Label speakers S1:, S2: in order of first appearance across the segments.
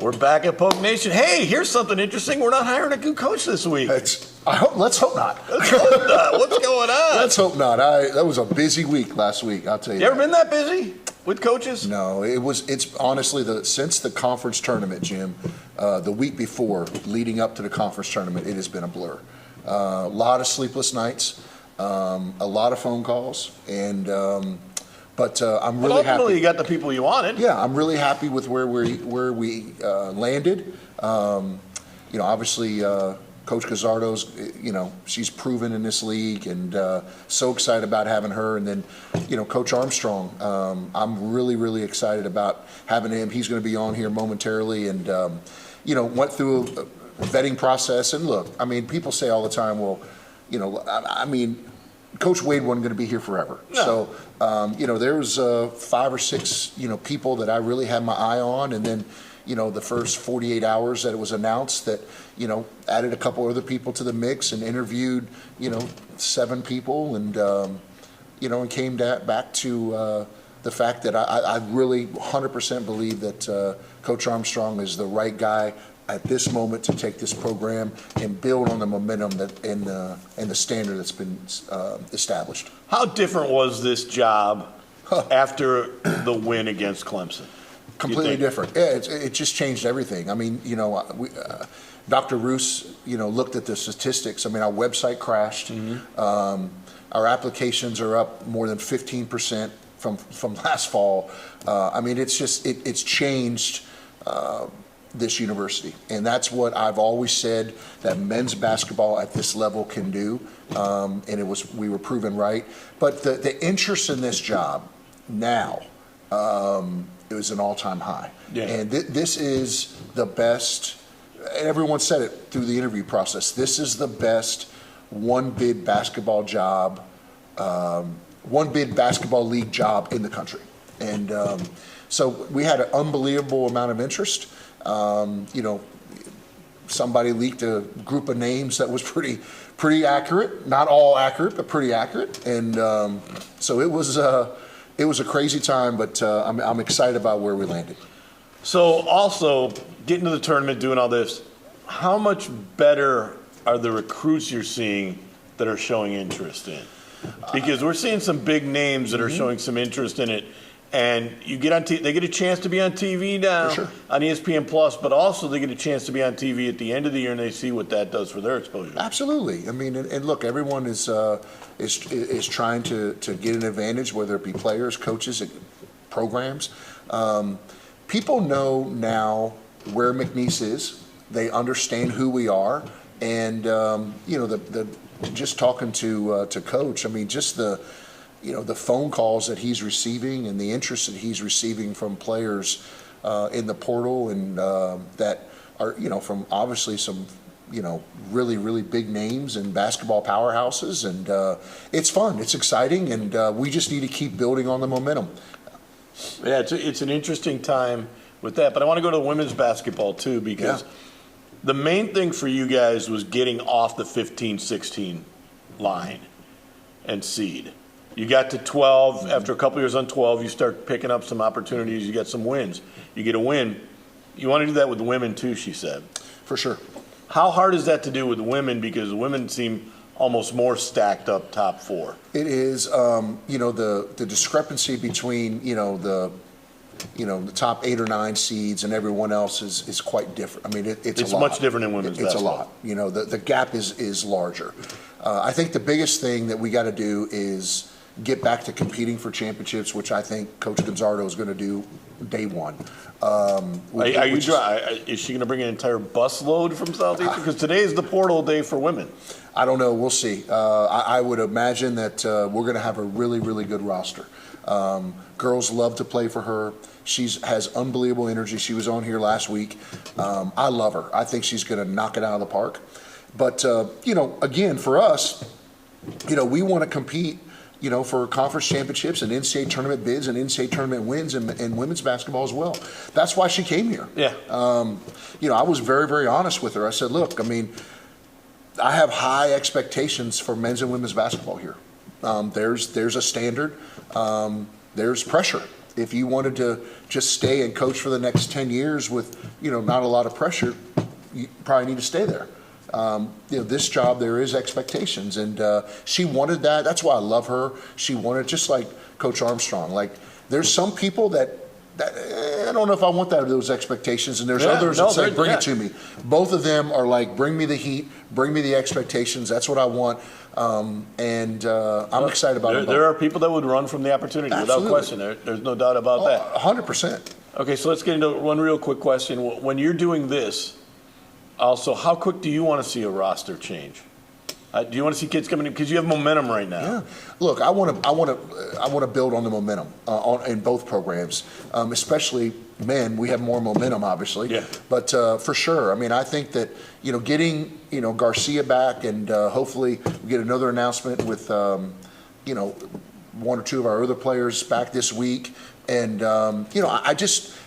S1: We're back at Poke Nation. Hey, here's something interesting. We're not hiring a new coach this week.
S2: Let's hope not.
S1: Let's hope not. What's going on?
S2: Let's hope not. That was a busy week last week, I'll tell you.
S1: You ever been that busy with coaches?
S2: No, it's honestly since the conference tournament, Jim, the week before, leading up to the conference tournament, it has been a blur. A lot of sleepless nights, a lot of phone calls, and but I'm really happy.
S1: Ultimately, you got the people you wanted.
S2: Yeah, I'm really happy with where we landed. Obviously, Coach Gazzardo's, she's proven in this league, and so excited about having her. And then, Coach Armstrong, I'm really, really excited about having him. He's going to be on here momentarily, and went through a vetting process. And look, I mean, people say all the time, well, Coach Wade wasn't going to be here forever. No. So, there was 5 or 6, people that I really had my eye on, and then, the first 48 hours that it was announced that, added a couple other people to the mix and interviewed, 7 people, and, and came back to the fact that I really 100% believe that Coach Armstrong is the right guy at this moment to take this program and build on the momentum and the standard that's been established.
S1: How different was this job after the win against Clemson?
S2: Completely different. Yeah, it just changed everything. I mean, Dr. Roos, looked at the statistics. I mean, our website crashed. Mm-hmm. Our applications are up more than 15% from last fall. I mean, it's just it's changed this university, and that's what I've always said that men's basketball at this level can do, and we were proven right. But the interest in this job now, it was an all-time high. Yeah. And this is the best. Everyone said it through the interview process. This is the best one-bid basketball job, one-bid basketball league job in the country, and so we had an unbelievable amount of interest. Somebody leaked a group of names that was pretty accurate. Not all accurate, but pretty accurate. And so it was a crazy time, but I'm excited about where we landed.
S1: So also, getting to the tournament, doing all this, how much better are the recruits you're seeing that are showing interest in? Because we're seeing some big names that are showing some interest in it. And you get on they get a chance to be on TV now on ESPN Plus, but also they get a chance to be on TV at the end of the year, and they see what that does for their exposure.
S2: Absolutely. I mean, and look, everyone is trying to get an advantage, whether it be players, coaches, programs. People know now where McNeese is. They understand who we are, and just talking to Coach. I mean, just the phone calls that he's receiving and the interest that he's receiving from players in the portal, and that are, from obviously some, really, really big names and basketball powerhouses. And it's fun. It's exciting. And we just need to keep building on the momentum.
S1: Yeah, it's an interesting time with that. But I want to go to women's basketball, too, because the main thing for you guys was getting off the 15-16 line and seed. You got to 12. After a couple years on 12, you start picking up some opportunities. You get some wins. You get a win. You want to do that with the women, too, she said.
S2: For sure.
S1: How hard is that to do with the women? Because the women seem almost more stacked up top 4.
S2: It is. The discrepancy between, the top 8 or 9 seeds and everyone else is quite different. I mean, it's a lot.
S1: Much different in women's basketball.
S2: It's a lot. The gap is larger. I think the biggest thing that we got to do is get back to competing for championships, which I think Coach Gazzardo is going to do day one.
S1: Is she going to bring an entire busload from Southeastern? Because today is the portal day for women.
S2: I don't know. We'll see. I would imagine that we're going to have a really, really good roster. Girls love to play for her. She has unbelievable energy. She was on here last week. I love her. I think she's going to knock it out of the park. But, again, for us, we want to compete, for conference championships and NCAA tournament bids and NCAA tournament wins and women's basketball as well. That's why she came here.
S1: Yeah.
S2: I was very, very honest with her. I said, look, I mean, I have high expectations for men's and women's basketball here. There's a standard. There's pressure. If you wanted to just stay and coach for the next 10 years with, not a lot of pressure, you probably need to stay there. This job, there is expectations, and she wanted that. That's why I love her. She wanted, just like Coach Armstrong. Like, there's some people that I don't know if I want those expectations, and there's others that say, bring it to me. Both of them are like, bring me the heat, bring me the expectations. That's what I want, and I'm excited about it.
S1: There are people that would run from the opportunity.
S2: Absolutely.
S1: Without question. There's no doubt about that.
S2: 100%.
S1: Okay, so let's get into one real quick question. When you're doing this, also, how quick do you want to see a roster change? Do you want to see kids coming in because you have momentum right now?
S2: Yeah. Look, I want to build on the momentum in both programs, especially men. We have more momentum, obviously.
S1: Yeah.
S2: But for sure, I mean, I think that getting Garcia back, and hopefully we get another announcement with one or two of our other players back this week. And,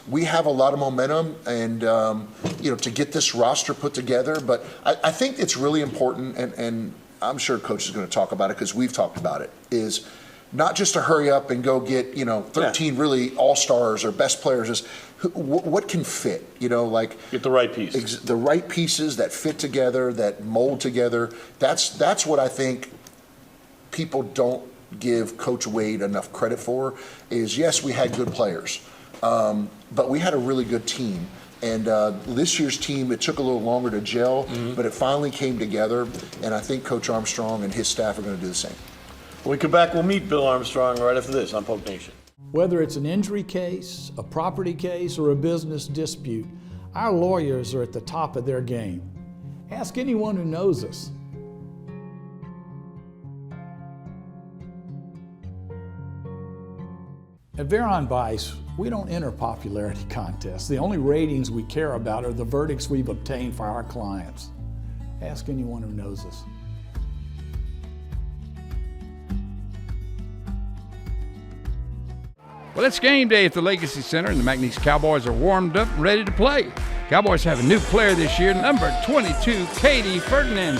S2: we have a lot of momentum, and, to get this roster put together. But I think it's really important, and I'm sure Coach is going to talk about it because we've talked about it, is not just to hurry up and go get, 13 really all-stars or best players. Is what can fit, get
S1: the right pieces.
S2: The right pieces that fit together, that mold together. That's what I think people don't give Coach Wade enough credit for. Is, yes, we had good players, but we had a really good team. And this year's team, it took a little longer to gel, but it finally came together. And I think Coach Armstrong and his staff are going to do the same.
S1: When we come back, we'll meet Bill Armstrong right after this on Poke Nation.
S3: Whether it's an injury case, a property case, or a business dispute, our lawyers are at the top of their game. Ask anyone who knows us. At Veron Bice, we don't enter popularity contests. The only ratings we care about are the verdicts we've obtained for our clients. Ask anyone who knows us.
S4: Well, it's game day at the Legacy Center, and the McNeese Cowboys are warmed up and ready to play. Cowboys have a new player this year, number 22, Katie Ferdinand.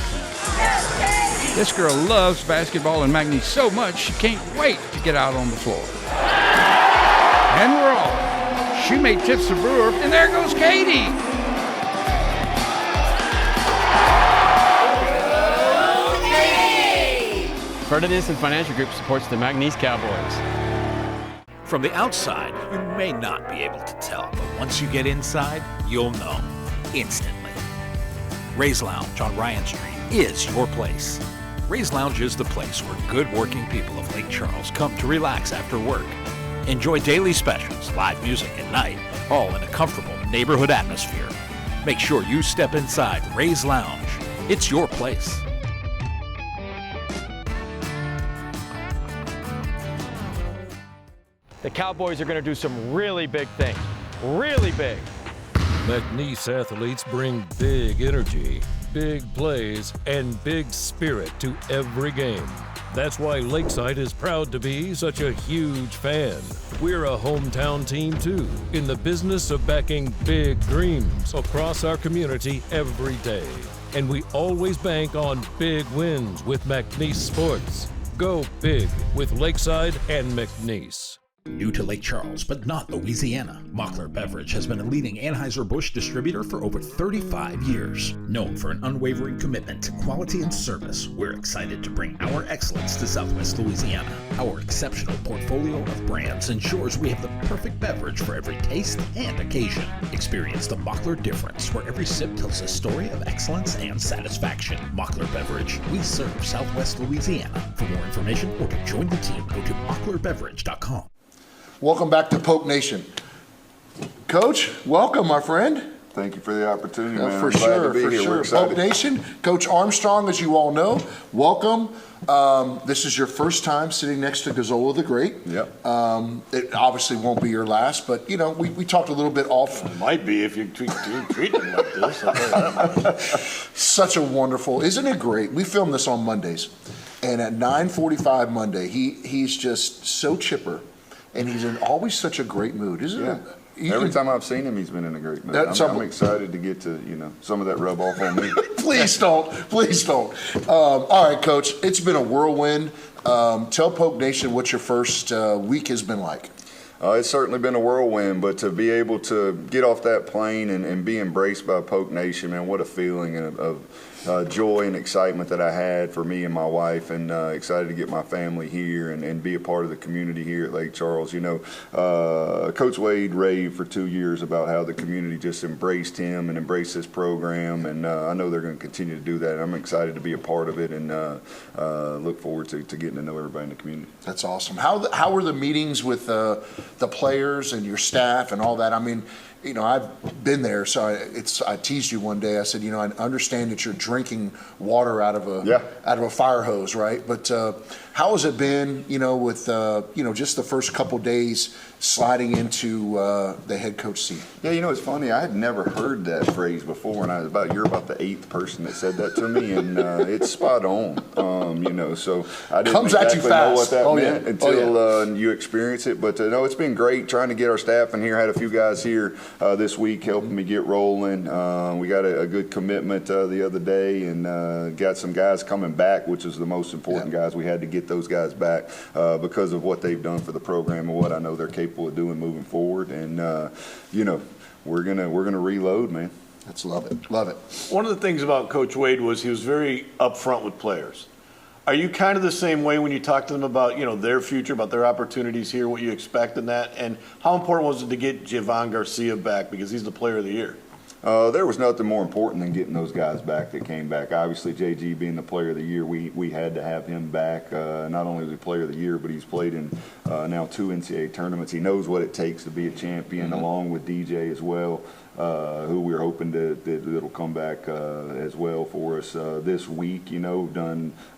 S4: This girl loves basketball and McNeese so much she can't wait to get out on the floor. And we're off. Shoemate tips the Brewer, and there goes Katie.
S5: Ferdinand Financial Group supports the McNeese Cowboys.
S6: From the outside, you may not be able to tell, but once you get inside, you'll know instantly. Ray's Lounge on Ryan Street is your place. Ray's Lounge is the place where good working people of Lake Charles come to relax after work. Enjoy daily specials, live music at night, all in a comfortable neighborhood atmosphere. Make sure you step inside Ray's Lounge. It's your place.
S5: The Cowboys are going to do some really big things. Really big.
S7: McNeese athletes bring big energy, big plays, and big spirit to every game. That's why Lakeside is proud to be such a huge fan. We're a hometown team too, in the business of backing big dreams across our community every day. And we always bank on big wins with McNeese Sports. Go big with Lakeside and McNeese.
S8: New to Lake Charles, but not Louisiana, Mockler Beverage has been a leading Anheuser-Busch distributor for over 35 years. Known for an unwavering commitment to quality and service, we're excited to bring our excellence to Southwest Louisiana. Our exceptional portfolio of brands ensures we have the perfect beverage for every taste and occasion. Experience the Mockler difference, where every sip tells a story of excellence and satisfaction. Mockler Beverage, we serve Southwest Louisiana. For more information or to join the team, go to mocklerbeverage.com.
S2: Welcome back to Poke Nation. Coach, welcome, my friend.
S9: Thank you for the opportunity, man.
S2: For
S9: I'm glad
S2: sure,
S9: to be
S2: for
S9: here.
S2: sure.
S9: We're excited.
S2: Poke Nation, Coach Armstrong, as you all know, welcome. This is your first time sitting next to Gazzola the Great.
S9: Yep.
S2: It obviously won't be your last, but, we talked a little bit off.
S1: It might be if you treat him like this.
S2: Such a wonderful, isn't it great? We filmed this on Mondays, and at 9:45 Monday, he's just so chipper. And he's in always such a great mood, isn't it?
S9: Every time I've seen him, he's been in a great mood. I'm excited to get to, some of that rub off on me.
S2: Please don't. All right, Coach, it's been a whirlwind. Tell Poke Nation what your first week has been like.
S9: It's certainly been a whirlwind, but to be able to get off that plane and be embraced by Polk Nation, man, what a feeling of joy and excitement that I had for me and my wife, and excited to get my family here and be a part of the community here at Lake Charles. You know, Coach Wade raved for 2 years about how the community just embraced him and embraced this program, and I know they're going to continue to do that. I'm excited to be a part of it, and look forward to getting to know everybody in the community.
S2: That's awesome. How were the meetings with the players and your staff and all that? I mean, you know, I've been there, so I teased you one day. I said, you know, I understand that you're drinking water out of a fire hose, right? But how has it been, you know, with you know, just the first couple days sliding into the head coach seat?
S9: Yeah, you know, it's funny. I had never heard that phrase before, and you're about the 8th person that said that to me, and it's spot on. You know, so I didn't exactly know what that meant until you experience it. But no, it's been great trying to get our staff in here. I had a few guys here this week helping me get rolling. We got a good commitment the other day, and got some guys coming back, which is the most important guys. We had to get those guys back because of what they've done for the program and what I know they're capable of doing moving forward. And you know, we're gonna reload, man.
S2: Let's love it. Love it.
S1: One of the things about Coach Wade was he was very upfront with players. Are you kind of the same way when you talk to them about, you know, their future, about their opportunities here, what you expect in that? And how important was it to get Javon Garcia back, because he's the player of the year?
S9: There was nothing more important than getting those guys back that came back. Obviously, JG being the player of the year, we had to have him back. Not only was he player of the year, but he's played in now 2 NCAA tournaments. He knows what it takes to be a champion, along with DJ as well, who we're hoping that'll come back as well for us this week. You know,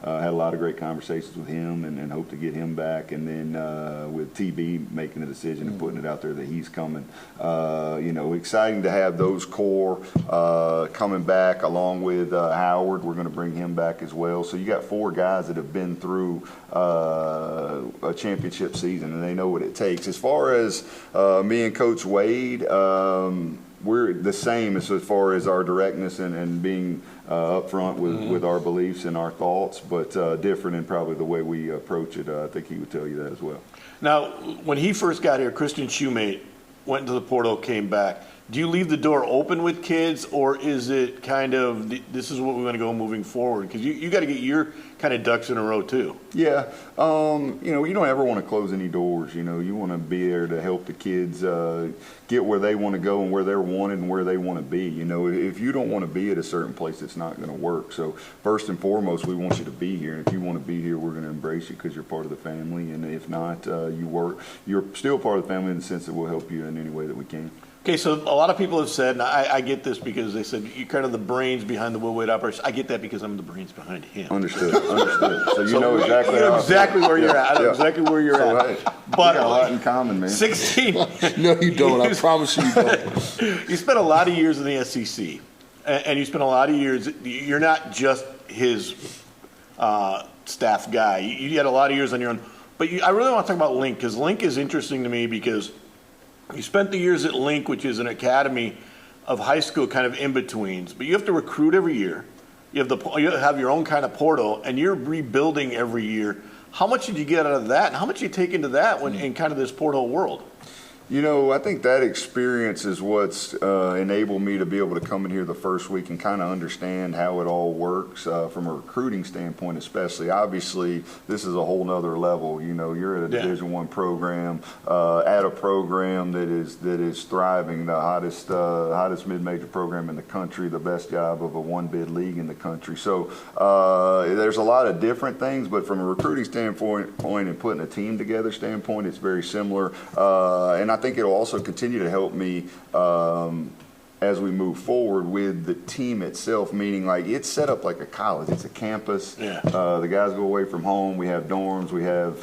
S9: had a lot of great conversations with him, and hope to get him back. And then with TB making a decision and putting it out there that he's coming. You know, exciting to have those core coming back, along with Howard. We're going to bring him back as well. So you got 4 guys that have been through a championship season, and they know what it takes. As far as me and Coach Wade, we're the same as far as our directness and being upfront with our beliefs and our thoughts, but different in probably the way we approach it. I think he would tell you that as well.
S1: Now, when he first got here, Christian Shoemate went into the portal, came back. Do you leave the door open with kids, or is it kind of this is what we're going to go moving forward? Because you got to get your kind of ducks in a row too.
S9: Yeah, you know, you don't ever want to close any doors. You know, you want to be there to help the kids get where they want to go and where they're wanted and where they want to be. You know, if you don't want to be at a certain place, it's not going to work. So first and foremost, we want you to be here. And if you want to be here, we're going to embrace you because you're part of the family. And if not, you're still part of the family in the sense that we'll help you in any way that we can.
S1: Okay, so a lot of people have said, and I get this because they said you're kind of the brains behind the Will Wade operation. I get that because I'm the brains behind him.
S9: Understood. So you know exactly
S1: where you're at. I know exactly where you're at.
S9: Hey,
S1: but
S9: we got a lot in common, man.
S2: 16. No, you don't. I promise you don't.
S1: You spent a lot of years in the SEC, and you spent a lot of years. You're not just his staff guy. You had a lot of years on your own. But I really want to talk about Link, because Link is interesting to me because you spent the years at Link, which is an academy of high school kind of in-betweens, but you have to recruit every year. You have your own kind of portal, and you're rebuilding every year. How much did you get out of that, and how much did you take into that in kind of this portal world?
S9: You know, I think that experience is what's enabled me to be able to come in here the first week and kind of understand how it all works from a recruiting standpoint, especially. Obviously, this is a whole nother level. You know, you're at a Division I program, at a program that is thriving, the hottest mid-major program in the country, the best job of a one-bid league in the country. So there's a lot of different things, but from a recruiting standpoint and putting a team together standpoint, it's very similar. And I think it'll also continue to help me as we move forward with the team itself, meaning like it's set up like a college. It's a campus. Yeah. The guys go away from home. We have dorms. We have,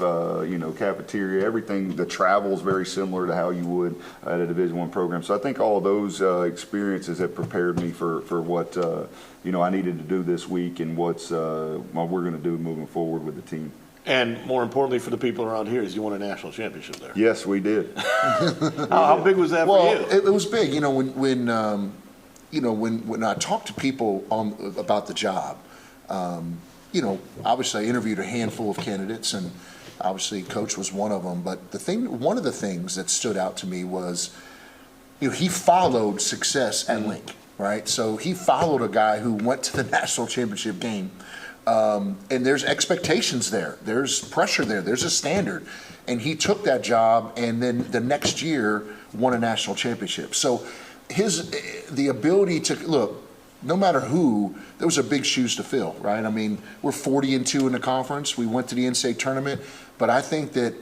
S9: cafeteria, everything. The travel is very similar to how you would at a Division I program. So I think all of those experiences have prepared me for what, I needed to do this week and what we're going to do moving forward with the team.
S1: And more importantly for the people around here is you won a national championship there.
S9: Yes, we did.
S1: How big was that for you?
S2: It was big. You know, when I talk to people about the job, obviously I interviewed a handful of candidates, and Obviously, Coach was one of them. But one of the things that stood out to me was, he followed success at Link, right? So he followed a guy who went to the national championship game. And there's expectations there. There's pressure there. There's a standard. And he took that job, and then the next year won a national championship. So the ability to, look, no matter who, those are big shoes to fill, right? I mean, we're 40-2 in the conference. We went to the NCAA tournament. But I think that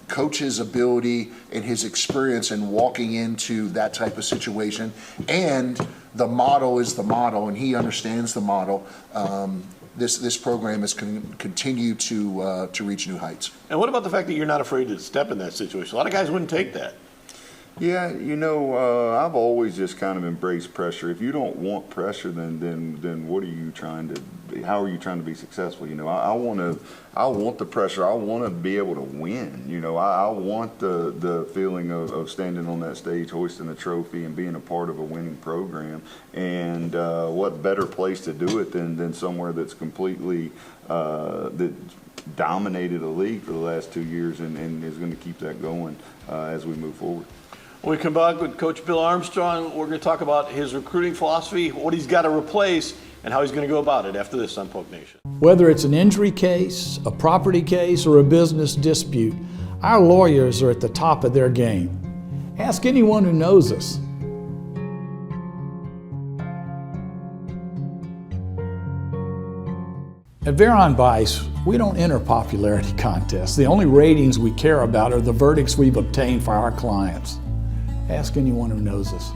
S2: Coach's ability and his experience in walking into that type of situation, and the model is the model, and he understands the model, this program is continue to reach new heights.
S1: And what about the fact that you're not afraid to step in that situation? A lot of guys wouldn't take that.
S9: Yeah, I've always just kind of embraced pressure. If you don't want pressure, then what are you trying to be? How are you trying to be successful? I want the pressure. I want to be able to win. I want the feeling of standing on that stage, hoisting a trophy, and being a part of a winning program. And what better place to do it than somewhere that's completely that dominated the league for the last 2 years and is going to keep that going as we move forward.
S1: When we come back with Coach Bill Armstrong, we're going to talk about his recruiting philosophy, what he's got to replace, and how he's going to go about it after this on Polk Nation.
S3: Whether it's an injury case, a property case, or a business dispute, our lawyers are at the top of their game. Ask anyone who knows us. At Veron Bice, we don't enter popularity contests. The only ratings we care about are the verdicts we've obtained for our clients. Ask anyone who knows us.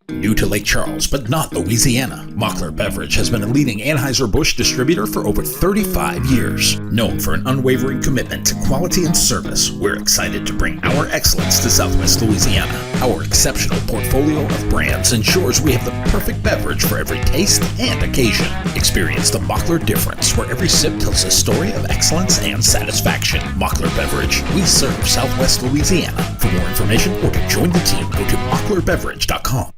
S8: New to Lake Charles, but not Louisiana, Mockler Beverage has been a leading Anheuser-Busch distributor for over 35 years. Known for an unwavering commitment to quality and service, we're excited to bring our excellence to Southwest Louisiana. Our exceptional portfolio of brands ensures we have the perfect beverage for every taste and occasion. Experience the Mockler difference, where every sip tells a story of excellence and satisfaction. Mockler Beverage, we serve Southwest Louisiana. For more information or to join the team, go to mocklerbeverage.com.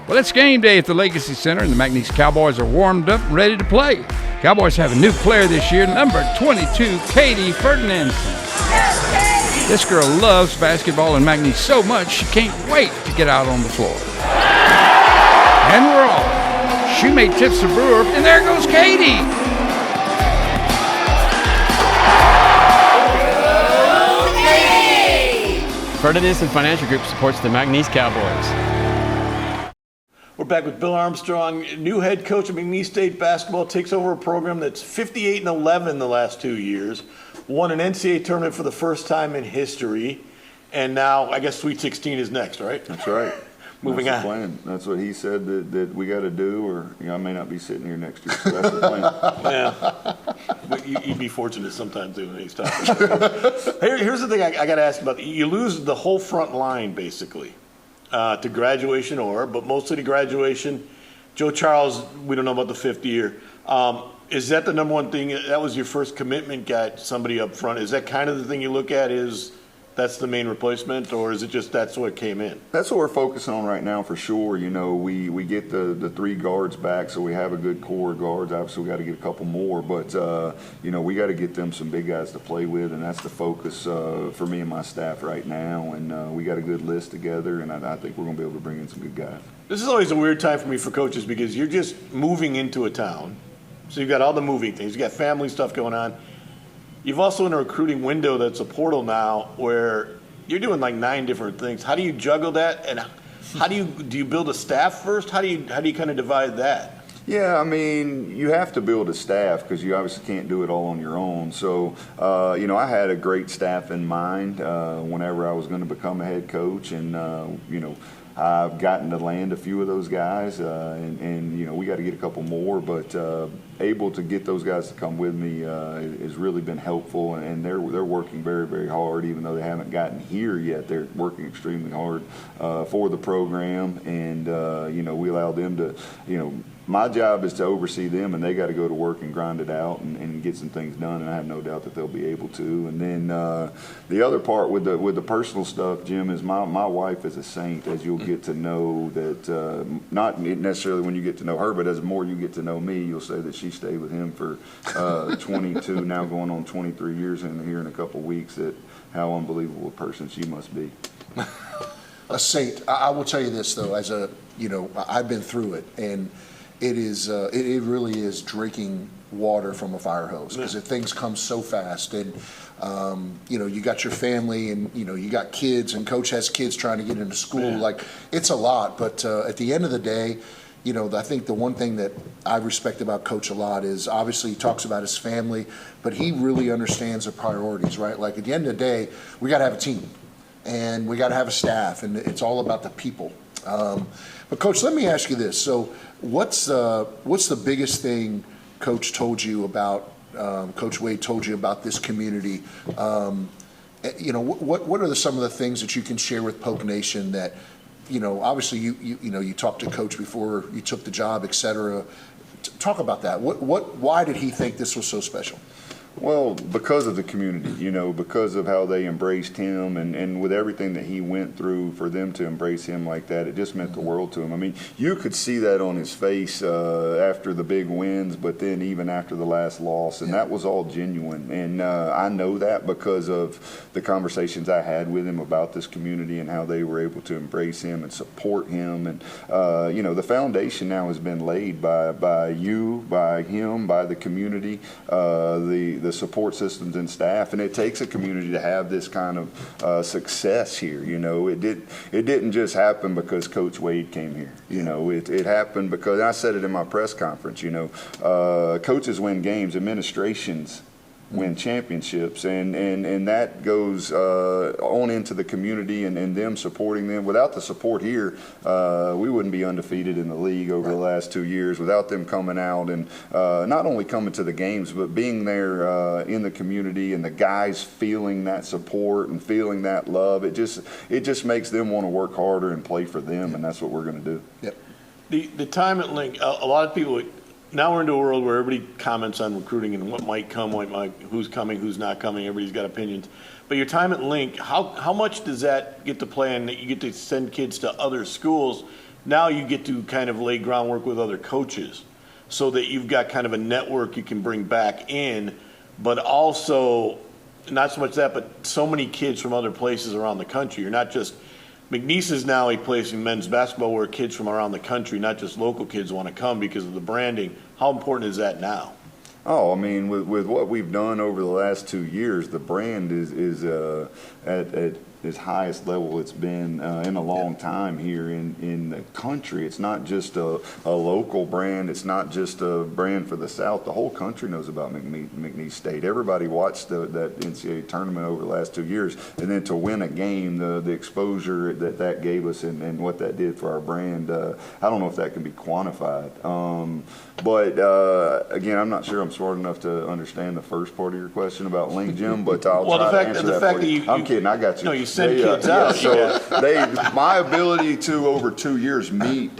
S4: Well, it's game day at the Legacy Center, and the McNeese Cowboys are warmed up and ready to play. Cowboys have a new player this year, number 22, Katie Ferdinand. This girl loves basketball and McNeese so much she can't wait to get out on the floor. And we're off. She made tips to Brewer, and there goes Katie.
S5: Ferdinand Financial Group supports the McNeese Cowboys.
S1: We're back with Bill Armstrong, new head coach of McNeese State basketball, takes over a program that's 58-11 the last 2 years, won an NCAA tournament for the first time in history, and now I guess Sweet 16 is next, right?
S9: That's right.
S1: Moving
S9: on.
S1: Plan.
S9: That's what he said that we got to do, or I may not be sitting here next year. So that's the plan.
S1: Yeah, but you'd be fortunate sometimes too when he's talking. Here's the thing I got to ask about: you lose the whole front line basically. To graduation but mostly to graduation. Joe Charles, we don't know about the fifth year. Is that the number one thing? That was your first commitment, got somebody up front. Is that kind of the thing you look at, is that's the main replacement, or is it just that's what came in?
S9: That's what we're focusing on right now for sure. We get the 3 guards back, so we have a good core of guards. Obviously, we got to get a couple more, but we got to get them some big guys to play with, and that's the focus for me and my staff right now. And we got a good list together, and I think we're going to be able to bring in some good guys.
S1: This is always a weird time for me for coaches because you're just moving into a town, so you've got all the moving things. You got family stuff going on. You've also in a recruiting window that's a portal now where you're doing like 9 different things. How do you juggle that, and how do you build a staff first? How do you kind of divide that?
S9: Yeah, I mean, you have to build a staff because you obviously can't do it all on your own. So, I had a great staff in mind whenever I was going to become a head coach, and I've gotten to land a few of those guys, and we got to get a couple more, but able to get those guys to come with me has really been helpful, and they're working very, very hard, even though they haven't gotten here yet. They're working extremely hard for the program, and we allow them to My job is to oversee them, and they got to go to work and grind it out and get some things done, and I have no doubt that they'll be able to. And then the other part with the personal stuff, Jim, is my wife is a saint, as you'll get to know that, not necessarily when you get to know her, but as more you get to know me, you'll say that she stayed with him for 22, now going on 23 years, and here in a couple of weeks, that how unbelievable a person she must be.
S2: A saint. I will tell you this, though, as a, I've been through it, and it is, it really is drinking water from a fire hose, because things come so fast, and you got your family, and you got kids, and coach has kids trying to get into school. Like, it's a lot, but at the end of the day, I think the one thing that I respect about Coach a lot is, obviously he talks about his family, but he really understands the priorities, right? Like, at the end of the day, we got to have a team, and we got to have a staff, and it's all about the people. But Coach, let me ask you this. So what's the biggest thing Coach told you about, Coach Wade told you about this community? What are some of the things that you can share with Polk Nation that, obviously you talked to Coach before you took the job, et cetera. Talk about that. Why did he think this was so special?
S9: Well, because of the community, because of how they embraced him, and with everything that he went through, for them to embrace him like that, it just meant the world to him. I mean, you could see that on his face after the big wins, but then even after the last loss, and that was all genuine. And I know that because of the conversations I had with him about this community and how they were able to embrace him and support him. And, the foundation now has been laid by you, by him, by the community, the support systems and staff, and it takes a community to have this kind of success here. It didn't just happen because Coach Wade came here. It happened because, I said it in my press conference, coaches win games, administrations win championships, and that goes on into the community and them supporting them. Without the support here, we wouldn't be undefeated in the league over the last 2 years. Without them coming out and not only coming to the games, but being there in the community, and the guys feeling that support and feeling that love, it just makes them want to work harder and play for them, and that's what we're going to do.
S2: Yep.
S1: The time at Link, a lot of people. Now we're into a world where everybody comments on recruiting and what might come, who's coming, who's not coming. Everybody's got opinions. But your time at Link, how much does that get to play in that you get to send kids to other schools? Now you get to kind of lay groundwork with other coaches so that you've got kind of a network you can bring back in, but also not so much that, but so many kids from other places around the country. You're not just McNeese is now a place in men's basketball where kids from around the country, not just local kids, want to come because of the branding. How important is that now?
S9: Oh, I mean, with what we've done over the last 2 years, the brand is at its highest level it's been in a long time here in the country. It's not just a local brand. It's not just a brand for the South. The whole country knows about McNeese State. Everybody watched that NCAA tournament over the last 2 years, and then to win a game, the exposure that gave us and what that did for our brand, I don't know if that can be quantified. But again, I'm not sure I'm smart enough to understand the first part of your question about Link, Jim, but I'll try to answer that for you. I'm kidding. I got you.
S1: No, you send kids out.
S9: So my ability to, over 2 years, we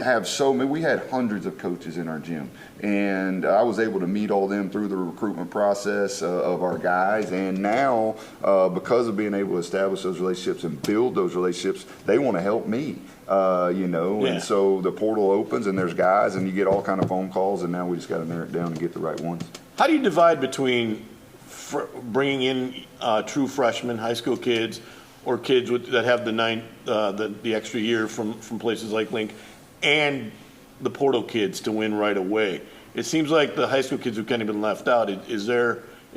S9: had hundreds of coaches in our gym, and I was able to meet all them through the recruitment process of our guys. And now, because of being able to establish those relationships and build those relationships, they want to help me. And so the portal opens and there's guys, and you get all kind of phone calls, and now we just got to narrow it down and get the right ones.
S1: How do you divide between bringing in true freshmen, high school kids, or kids that have the extra year from places like Link, and the portal kids to win right away? It seems like the high school kids have kind of been left out. Is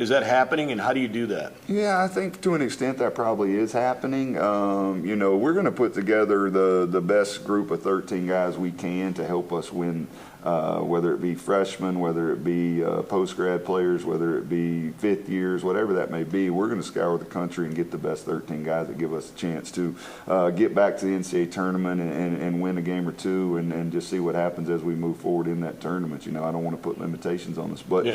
S1: that happening, and how do you do that?
S9: Yeah, I think to an extent that probably is happening. We're going to put together the best group of 13 guys we can to help us win, whether it be freshmen, whether it be post-grad players, whether it be fifth years, whatever that may be. We're going to scour the country and get the best 13 guys that give us a chance to get back to the NCAA tournament and win a game or two and just see what happens as we move forward in that tournament. I don't want to put limitations on us, but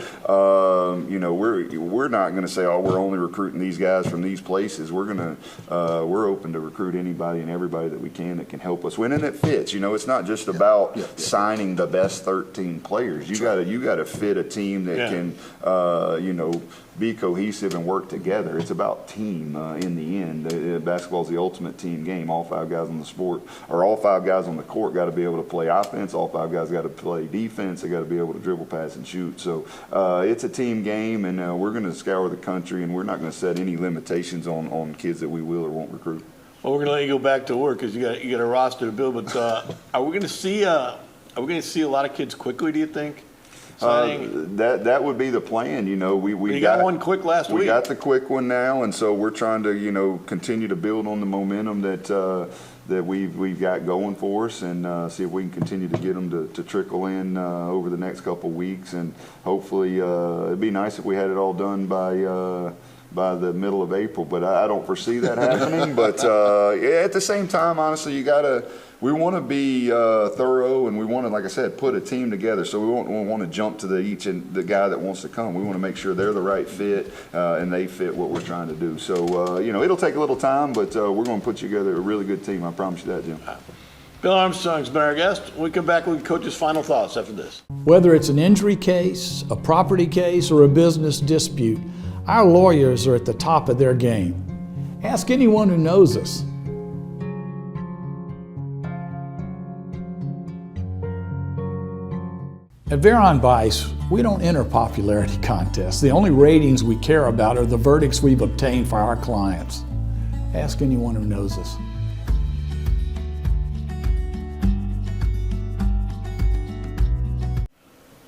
S9: we're not going to say, we're only recruiting these guys from these places. We're open to recruit anybody and everybody that we can that can help us win, and it fits. It's not just about signing the best best 13 players. You got to fit a team that can, be cohesive and work together. It's about team in the end. Basketball is the ultimate team game. All 5 guys on the sport, or all 5 guys on the court, got to be able to play offense. All 5 guys got to play defense. They got to be able to dribble, pass, and shoot. So it's a team game, and we're going to scour the country, and we're not going to set any limitations on kids that we will or won't recruit.
S1: Well, we're going to let you go back to work because you got a roster to build. But are we going to see a lot of kids quickly? Do you think?
S9: That would be the plan. We
S1: got one quick last week.
S9: We got the quick one now, and so we're trying to continue to build on the momentum that we've got going for us, and see if we can continue to get them to trickle in over the next couple weeks, and hopefully it'd be nice if we had it all done by the middle of April, but I don't foresee that happening. But at the same time, honestly, we want to be thorough, and we want to, like I said, put a team together. So we won't want to jump to the guy that wants to come. We want to make sure they're the right fit and they fit what we're trying to do. So it'll take a little time, but we're going to put together a really good team. I promise you that, Jim.
S1: Bill Armstrong's been our guest. When we come back with Coach's final thoughts after this.
S3: Whether it's an injury case, a property case, or a business dispute, our lawyers are at the top of their game. Ask anyone who knows us. At Veron Bice, we don't enter popularity contests. The only ratings we care about are the verdicts we've obtained for our clients. Ask anyone who knows us.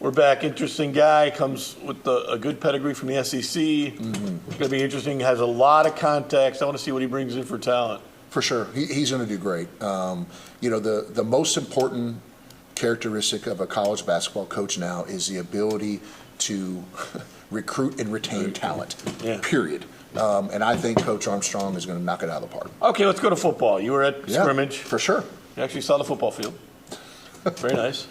S1: We're back. Interesting guy, comes with a good pedigree from the SEC. Mm-hmm. It's going to be interesting, has a lot of contacts. I want to see what he brings in for talent.
S2: For sure. He's going to do great. The most important characteristic of a college basketball coach now is the ability to recruit and retain talent, period. And I think Coach Armstrong is going to knock it out of the park.
S1: Okay, let's go to football. You were at scrimmage.
S2: For sure.
S1: You actually saw the football field. Very nice.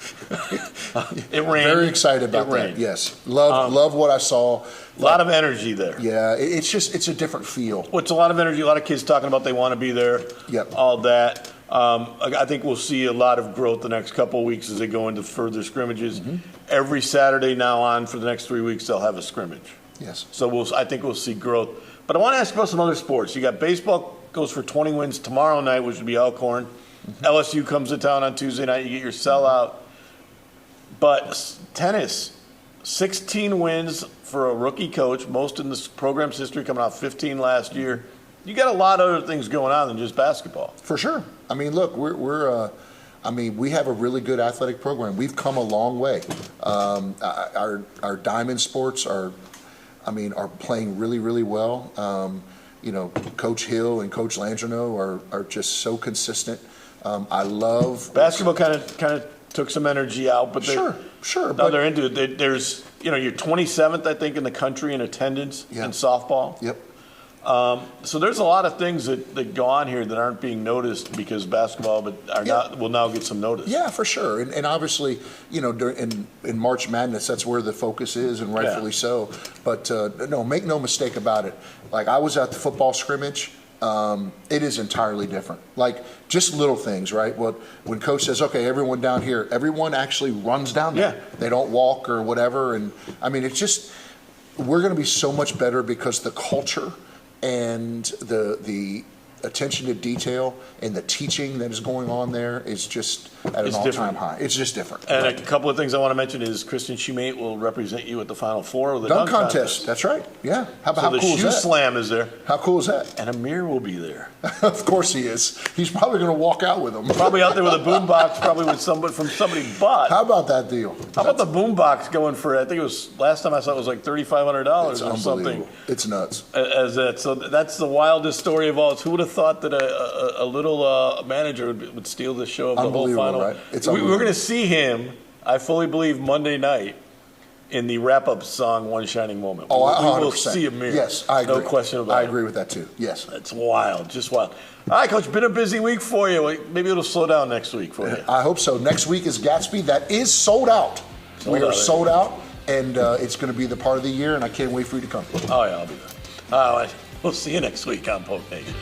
S1: It rained.
S2: Very excited about that. Yes. Love what I saw.
S1: A lot of energy there.
S2: Yeah, it's a different feel.
S1: Well, it's a lot of energy. A lot of kids talking about they want to be there.
S2: Yep.
S1: All that. I think we'll see a lot of growth the next couple of weeks as they go into further scrimmages. Mm-hmm. Every Saturday now on for the next 3 weeks, they'll have a scrimmage.
S2: Yes.
S1: So I think we'll see growth. But I want to ask about some other sports. You got baseball goes for 20 wins tomorrow night, which would be Elkhorn. Mm-hmm. LSU comes to town on Tuesday night. You get your sellout. But tennis, 16 wins for a rookie coach, most in this program's history, coming out 15 last year. You got a lot of other things going on than just basketball.
S2: For sure. I mean, look, we have a really good athletic program. We've come a long way. Our diamond sports are playing really, really well. Coach Hill and Coach Landrino are just so consistent. I love
S1: basketball. Kind of took some energy out, but
S2: sure.
S1: Now they're into it. There's you're 27th, I think, in the country in attendance in softball.
S2: Yep.
S1: So there's a lot of things that go on here that aren't being noticed because basketball, will now get some notice.
S2: Yeah, for sure. And obviously, in March Madness, that's where the focus is, and rightfully so. But no, make no mistake about it. Like, I was at the football scrimmage. It is entirely different. Like, just little things, right? Well, when coach says, okay, everyone down here, everyone actually runs down there.
S1: Yeah.
S2: They don't walk or whatever. And I mean, it's just, we're going to be so much better because the culture and the attention to detail and the teaching that is going on there is just at an all-time high. It's just different.
S1: And a couple of things I want to mention is Kristen Shumate will represent you at the Final Four of the
S2: dunk contest. That's right. Yeah. How cool is that?
S1: The shoe slam is there.
S2: How cool is that?
S1: And Amir will be there.
S2: Of course he is. He's probably going to walk out with them.
S1: Probably out there with a boombox, probably with somebody from somebody. But
S2: how about that deal?
S1: How about the boombox going for? I think it was last time I saw it was like $3,500 or something.
S2: It's nuts.
S1: So that's the wildest story of all. Who would have thought that a little manager would steal the show of the whole final?
S2: Right?
S1: We're going to see him, I fully believe, Monday night in the wrap-up song, One Shining Moment.
S2: Oh, 100%.
S1: We will see Amir.
S2: Yes, I agree.
S1: No question about it.
S2: I agree with that, too. Yes.
S1: That's wild, just wild. All right, Coach, been a busy week for you. Maybe it'll slow down next week for you.
S2: I hope so. Next week is Gatsby. That is sold out. We are sold out, and it's going to be the part of the year, and I can't wait for you to come.
S1: Oh, yeah, I'll be there. All right, we'll see you next week on Poke Nation.